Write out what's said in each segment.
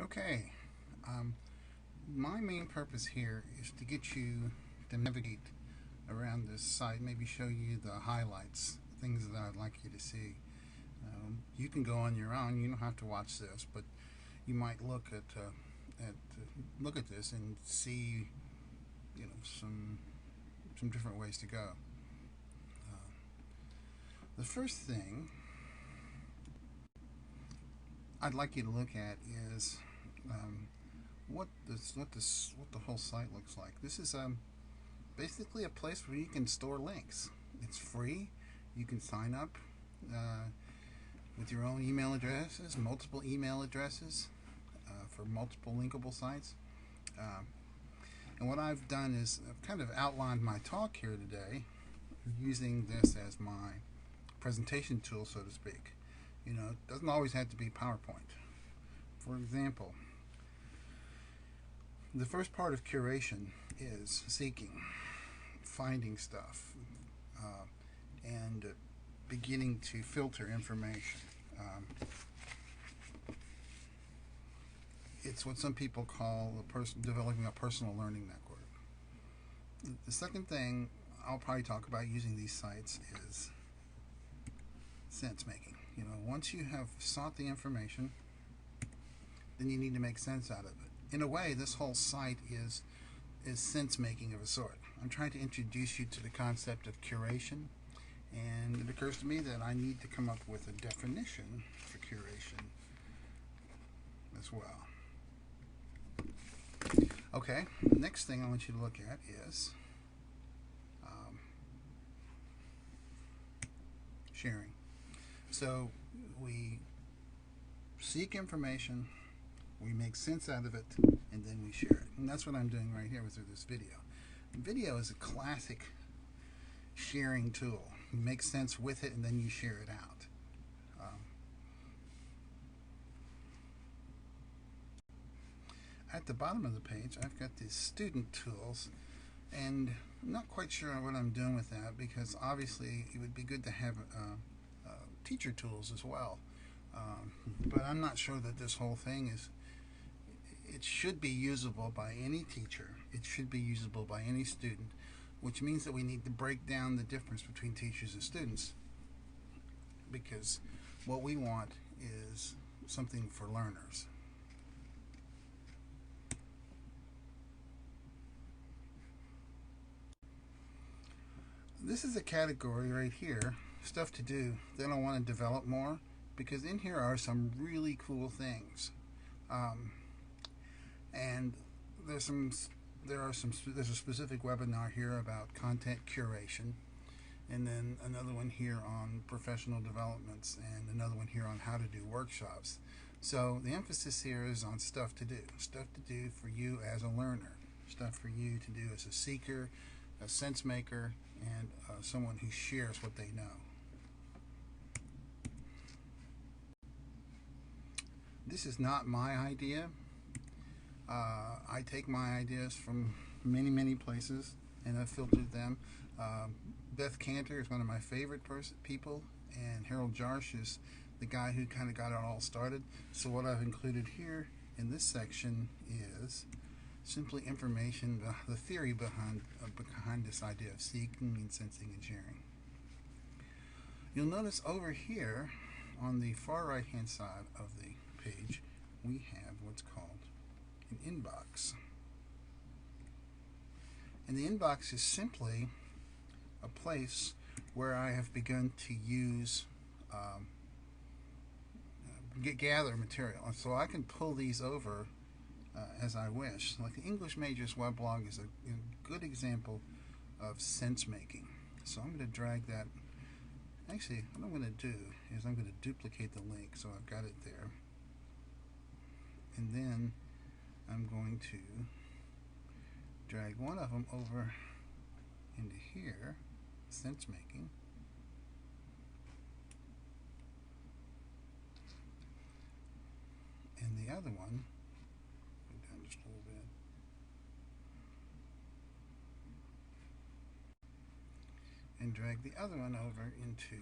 Okay, um, my main purpose here is to get you to navigate around this site, maybe show you the highlights, things that I'd like you to see. You can go on your own; you don't have to watch this, but you might look at this and see, some different ways to go. The first thing I'd like you to look at is um, what the whole site looks like. This is basically a place where you can store links. It's free. You can sign up uh, with your own email addresses, multiple email addresses for multiple linkable sites. Uh, and what I've done is I've kind of outlined my talk here today using this as my presentation tool, so to speak. It doesn't always have to be PowerPoint. For example, the first part of curation is seeking, finding stuff, uh, and beginning to filter information. Um, it's what some people call developing a personal learning network. The second thing I'll probably talk about using these sites is sense making. Once you have sought the information, then you need to make sense out of it. In a way, this whole site is sense making of a sort. I'm trying to introduce you to the concept of curation, and it occurs to me that I need to come up with a definition for curation as well. Okay, next thing I want you to look at is sharing. So we seek information, we make sense out of it, and then we share it. And that's what I'm doing right here with this video. Video is a classic sharing tool. You make sense with it, and then you share it out. At the bottom of the page, I've got these student tools, and I'm not quite sure what I'm doing with that because obviously it would be good to have teacher tools as well. But I'm not sure that this whole thing it should be usable by any teacher. It should be usable by any student, which means that we need to break down the difference between teachers and students, because what we want is something for learners. This is a category right here, stuff to do, that I want to develop more, because in here are some really cool things. And there's a specific webinar here about content curation, and then another one here on professional developments, and another one here on how to do workshops. So the emphasis here is on stuff to do for you as a learner, stuff for you to do as a seeker, a sense maker, and someone who shares what they know. This is not my idea. I take my ideas from many places, and I've filtered them. Beth Cantor is one of my favorite people, and Harold Jarsch is the guy who kind of got it all started. So what I've included here in this section is simply information, the theory behind this idea of seeking and sensing and sharing. You'll notice over here on the far right hand side of the page we have what's called an inbox. And the inbox is simply a place where I have begun to use gather material, and so I can pull these over as I wish. Like the English Majors weblog is a good example of sense making. So I'm going to drag that. Actually, what I'm going to do is I'm going to duplicate the link so I've got it there. And then I'm going to drag one of them over into here, sense making. And the other one, go down just a little bit. And drag the other one over into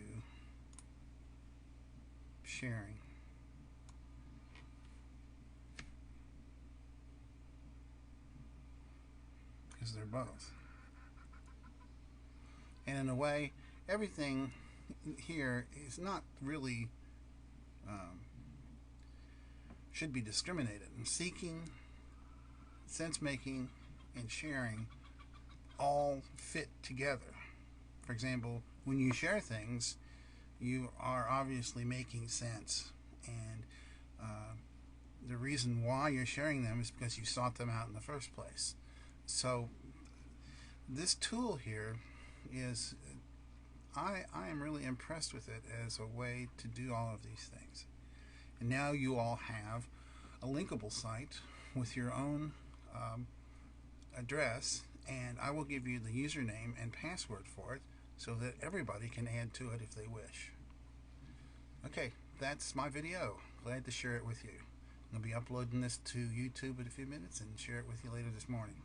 sharing. because they're both. And in a way, everything here is not really should be discriminated. And seeking, sense making, and sharing all fit together. For example, when you share things, you are obviously making sense, and the reason why you're sharing them is because you sought them out in the first place. So this tool here is, I am really impressed with it as a way to do all of these things. And now you all have a linkable site with your own address, and I will give you the username and password for it so that everybody can add to it if they wish. Okay, that's my video. Glad to share it with you. I'll be uploading this to YouTube in a few minutes and share it with you later this morning,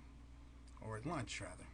or at lunch rather.